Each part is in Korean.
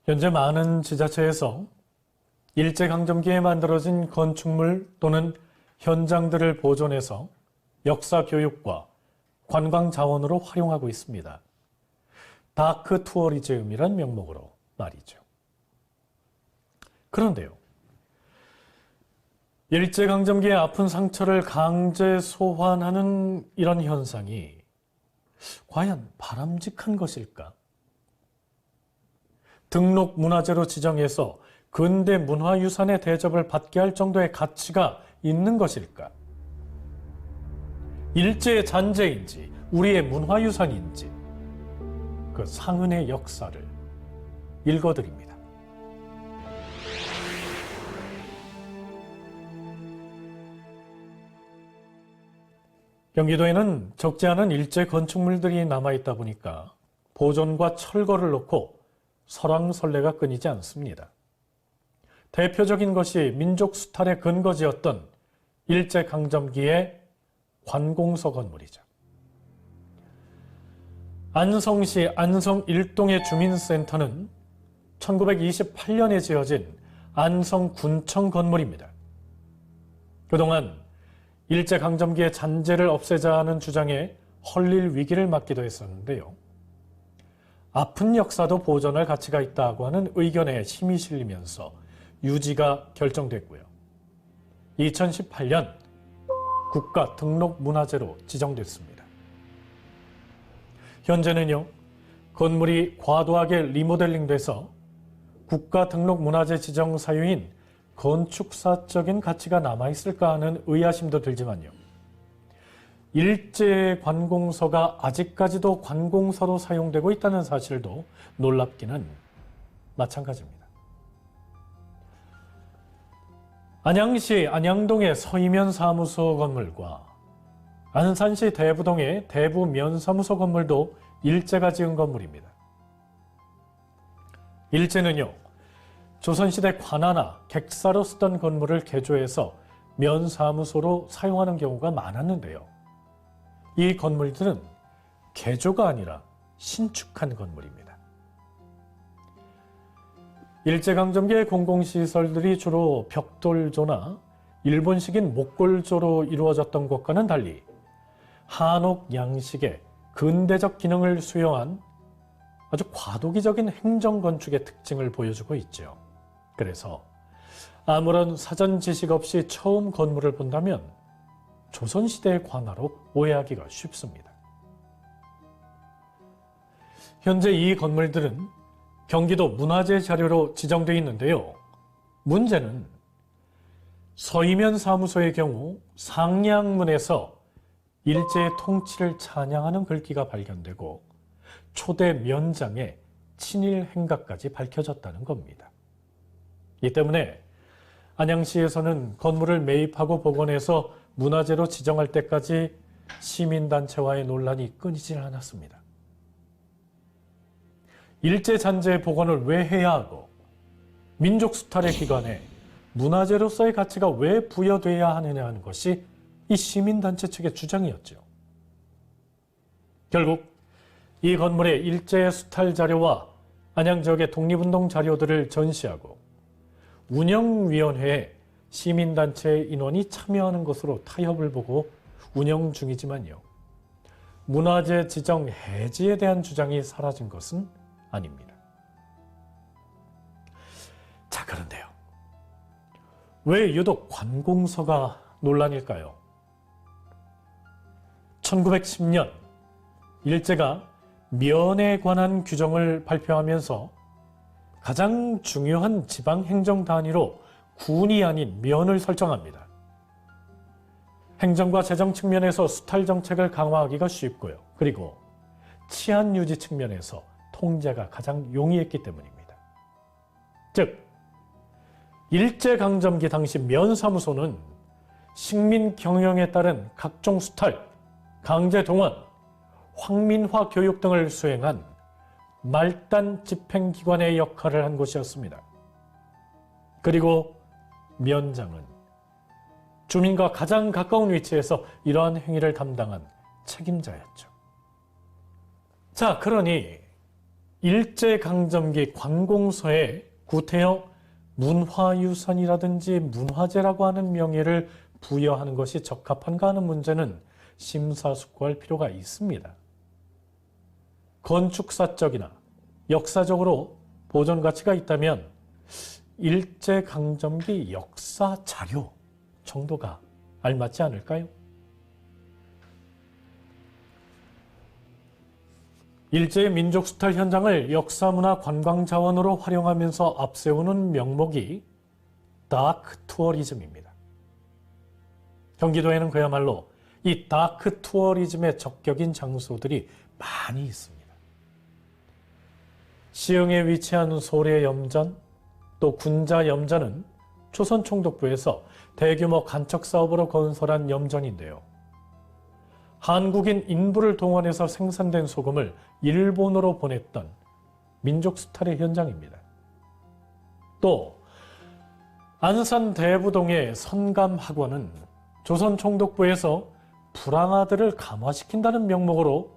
현재 많은 지자체에서 일제강점기에 만들어진 건축물 또는 현장들을 보존해서 역사 교육과 관광 자원으로 활용하고 있습니다. 다크 투어리즘이란 명목으로 말이죠. 그런데요, 일제강점기의 아픈 상처를 강제 소환하는 이런 현상이 과연 바람직한 것일까? 등록 문화재로 지정해서 근대 문화유산의 대접을 받게 할 정도의 가치가 있는 것일까? 일제의 잔재인지 우리의 문화유산인지 그 상흔의 역사를 읽어드립니다. 경기도에는 적지 않은 일제 건축물들이 남아있다 보니까 보존과 철거를 놓고 설왕설래가 끊이지 않습니다. 대표적인 것이 민족 수탈의 근거지였던 일제강점기의 관공서 건물이죠. 안성시 안성 1동의 주민센터는 1928년에 지어진 안성군청 건물입니다. 그동안 일제강점기의 잔재를 없애자 하는 주장에 헐릴 위기를 맞기도 했었는데요. 아픈 역사도 보존할 가치가 있다고 하는 의견에 힘이 실리면서 유지가 결정됐고요. 2018년 국가 등록 문화재로 지정됐습니다. 현재는요, 건물이 과도하게 리모델링돼서 국가 등록 문화재 지정 사유인 건축사적인 가치가 남아있을까 하는 의아심도 들지만요. 일제 관공서가 아직까지도 관공서로 사용되고 있다는 사실도 놀랍기는 마찬가지입니다. 안양시 안양동의 서이면 사무소 건물과 안산시 대부동의 대부면사무소 건물도 일제가 지은 건물입니다. 일제는요, 조선시대 관아나 객사로 쓰던 건물을 개조해서 면사무소로 사용하는 경우가 많았는데요. 이 건물들은 개조가 아니라 신축한 건물입니다. 일제강점기의 공공시설들이 주로 벽돌조나 일본식인 목골조로 이루어졌던 것과는 달리 한옥 양식의 근대적 기능을 수용한 아주 과도기적인 행정건축의 특징을 보여주고 있죠. 그래서 아무런 사전 지식 없이 처음 건물을 본다면 조선시대의 관아로 오해하기가 쉽습니다. 현재 이 건물들은 경기도 문화재 자료로 지정되어 있는데요. 문제는 서이면 사무소의 경우 상량문에서 일제의 통치를 찬양하는 글귀가 발견되고 초대 면장의 친일 행각까지 밝혀졌다는 겁니다. 이 때문에 안양시에서는 건물을 매입하고 복원해서 문화재로 지정할 때까지 시민단체와의 논란이 끊이질 않았습니다. 일제잔재 복원을 왜 해야 하고 민족수탈의 기관에 문화재로서의 가치가 왜 부여돼야 하느냐 하는 것이 이 시민단체 측의 주장이었죠. 결국 이 건물의 일제 수탈 자료와 안양 지역의 독립운동 자료들을 전시하고 운영위원회에 시민단체 인원이 참여하는 것으로 타협을 보고 운영 중이지만요. 문화재 지정 해지에 대한 주장이 사라진 것은 아닙니다. 자, 그런데요. 왜 유독 관공서가 논란일까요? 1910년 일제가 면에 관한 규정을 발표하면서 가장 중요한 지방행정 단위로 군이 아닌 면을 설정합니다. 행정과 재정 측면에서 수탈 정책을 강화하기가 쉽고요. 그리고 치안 유지 측면에서 통제가 가장 용이했기 때문입니다. 즉, 일제강점기 당시 면사무소는 식민 경영에 따른 각종 수탈, 강제 동원, 황민화 교육 등을 수행한 말단 집행기관의 역할을 한 곳이었습니다. 그리고 면장은 주민과 가장 가까운 위치에서 이러한 행위를 담당한 책임자였죠. 자, 그러니 일제강점기 관공서에 구태여 문화유산이라든지 문화재라고 하는 명예를 부여하는 것이 적합한가 하는 문제는 심사숙고할 필요가 있습니다. 건축사적이나 역사적으로 보존 가치가 있다면 일제강점기 역사 자료 정도가 알맞지 않을까요? 일제의 민족수탈 현장을 역사문화 관광자원으로 활용하면서 앞세우는 명목이 다크 투어리즘입니다. 경기도에는 그야말로 이 다크 투어리즘의 적격인 장소들이 많이 있습니다. 시흥에 위치한 소래염전, 또 군자염전은 조선총독부에서 대규모 간척 사업으로 건설한 염전인데요. 한국인 인부를 동원해서 생산된 소금을 일본으로 보냈던 민족 수탈의 현장입니다. 또 안산 대부동의 선감학원은 조선총독부에서 불황아들을 감화시킨다는 명목으로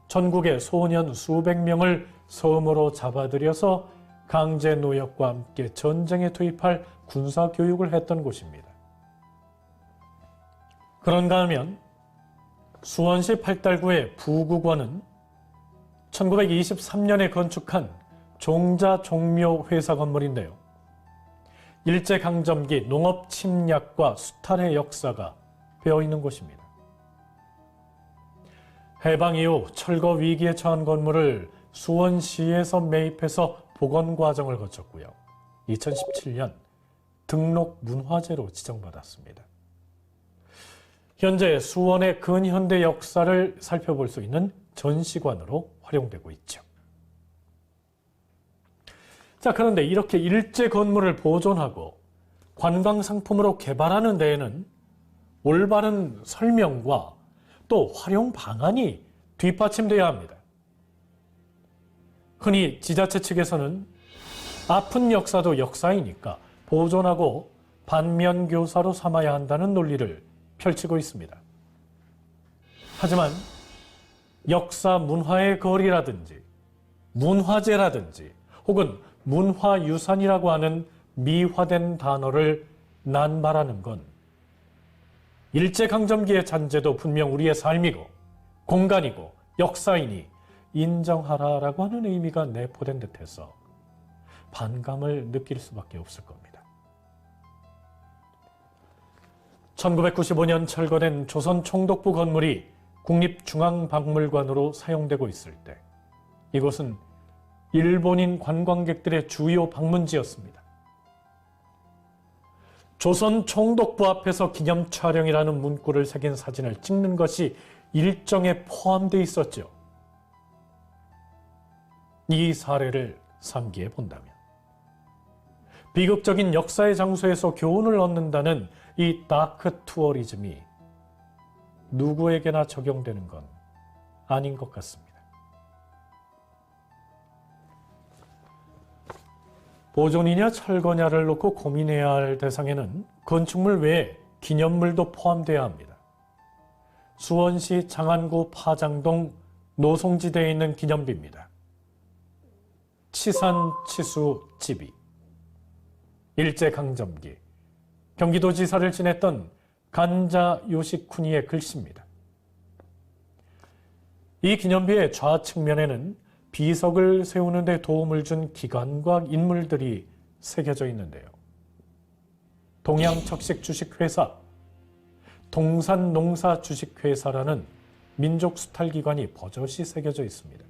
전국의 소년 수백 명을 섬으로 잡아들여서 강제 노역과 함께 전쟁에 투입할 군사교육을 했던 곳입니다. 그런가 하면 수원시 팔달구의 부국원은 1923년에 건축한 종자종묘 회사 건물인데요. 일제강점기 농업 침략과 수탈의 역사가 배어있는 곳입니다. 해방 이후 철거 위기에 처한 건물을 수원시에서 매입해서 복원 과정을 거쳤고요. 2017년 등록 문화재로 지정받았습니다. 현재 수원의 근현대 역사를 살펴볼 수 있는 전시관으로 활용되고 있죠. 자, 그런데 이렇게 일제 건물을 보존하고 관광상품으로 개발하는 데에는 올바른 설명과 또 활용 방안이 뒷받침돼야 합니다. 흔히 지자체 측에서는 아픈 역사도 역사이니까 보존하고 반면교사로 삼아야 한다는 논리를 펼치고 있습니다. 하지만 역사 문화의 거리라든지 문화재라든지 혹은 문화유산이라고 하는 미화된 단어를 난발하는 건 일제강점기의 잔재도 분명 우리의 삶이고 공간이고 역사이니 인정하라라고 하는 의미가 내포된 듯해서 반감을 느낄 수밖에 없을 겁니다. 1995년 철거된 조선총독부 건물이 국립중앙박물관으로 사용되고 있을 때 이곳은 일본인 관광객들의 주요 방문지였습니다. 조선총독부 앞에서 기념 촬영이라는 문구를 새긴 사진을 찍는 것이 일정에 포함되어 있었죠. 이 사례를 상기해 본다면 비극적인 역사의 장소에서 교훈을 얻는다는 이 다크 투어리즘이 누구에게나 적용되는 건 아닌 것 같습니다. 보존이냐 철거냐를 놓고 고민해야 할 대상에는 건축물 외에 기념물도 포함돼야 합니다. 수원시 장안구 파장동 노송지대에 있는 기념비입니다. 치산치수지비. 일제강점기 경기도지사를 지냈던 간자 요시쿠니의 글씨입니다. 이 기념비의 좌측면에는 비석을 세우는 데 도움을 준 기관과 인물들이 새겨져 있는데요. 동양척식주식회사, 동산농사주식회사라는 민족수탈기관이 버젓이 새겨져 있습니다.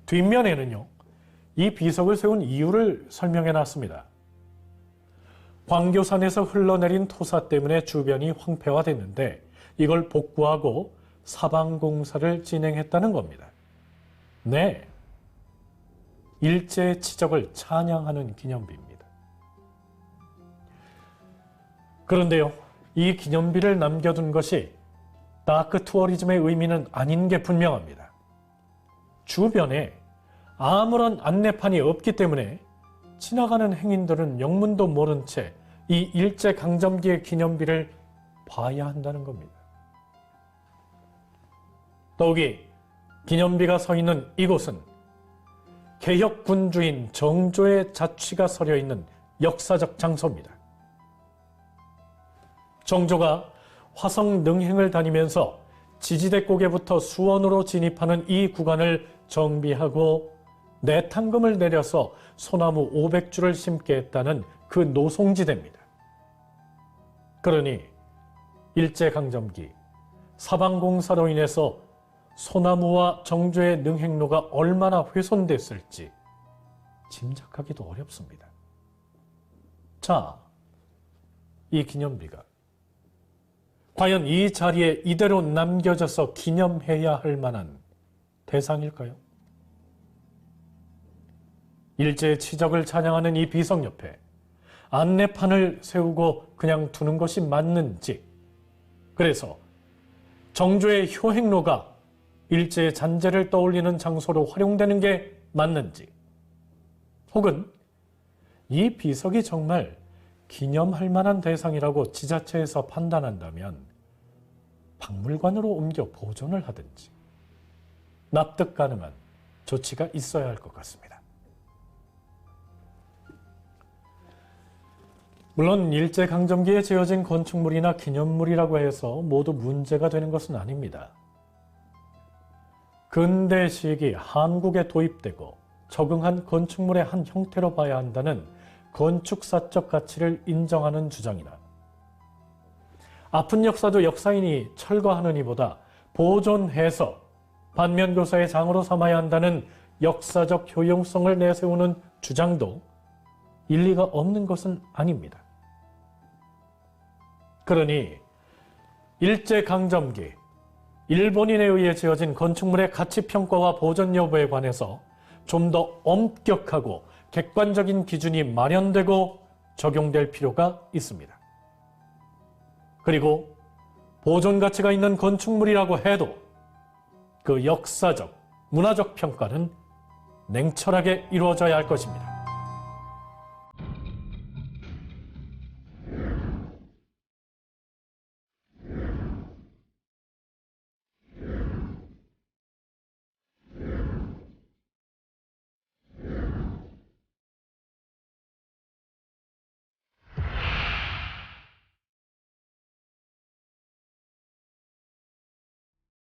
뒷면에는요, 이 비석을 세운 이유를 설명해 놨습니다. 광교산에서 흘러내린 토사 때문에 주변이 황폐화됐는데 이걸 복구하고 사방공사를 진행했다는 겁니다. 네, 일제의 치적을 찬양하는 기념비입니다. 그런데요, 이 기념비를 남겨둔 것이 다크 투어리즘의 의미는 아닌 게 분명합니다. 주변에 아무런 안내판이 없기 때문에 지나가는 행인들은 영문도 모른 채 이 일제강점기의 기념비를 봐야 한다는 겁니다. 더욱이 기념비가 서 있는 이곳은 개혁 군주인 정조의 자취가 서려 있는 역사적 장소입니다. 정조가 화성 능행을 다니면서 지지대곡에부터 수원으로 진입하는 이 구간을 정비하고 내탕금을 내려서 소나무 500주를 심게 했다는 그 노송지대입니다. 그러니 일제강점기 사방공사로 인해서 소나무와 정조의 능행로가 얼마나 훼손됐을지 짐작하기도 어렵습니다. 자, 이 기념비가 과연 이 자리에 이대로 남겨져서 기념해야 할 만한 대상일까요? 일제의 치적을 찬양하는 이 비석 옆에 안내판을 세우고 그냥 두는 것이 맞는지, 그래서 정조의 효행로가 일제의 잔재를 떠올리는 장소로 활용되는 게 맞는지, 혹은 이 비석이 정말 기념할 만한 대상이라고 지자체에서 판단한다면 박물관으로 옮겨 보존을 하든지 납득 가능한 조치가 있어야 할 것 같습니다. 물론 일제강점기에 지어진 건축물이나 기념물이라고 해서 모두 문제가 되는 것은 아닙니다. 근대 시기 한국에 도입되고 적응한 건축물의 한 형태로 봐야 한다는 건축사적 가치를 인정하는 주장이나 아픈 역사도 역사인이 철거하느니보다 보존해서 반면교사의 장으로 삼아야 한다는 역사적 효용성을 내세우는 주장도 일리가 없는 것은 아닙니다. 그러니 일제강점기 일본인에 의해 지어진 건축물의 가치평가와 보존 여부에 관해서 좀 더 엄격하고 객관적인 기준이 마련되고 적용될 필요가 있습니다. 그리고 보존 가치가 있는 건축물이라고 해도 그 역사적, 문화적 평가는 냉철하게 이루어져야 할 것입니다.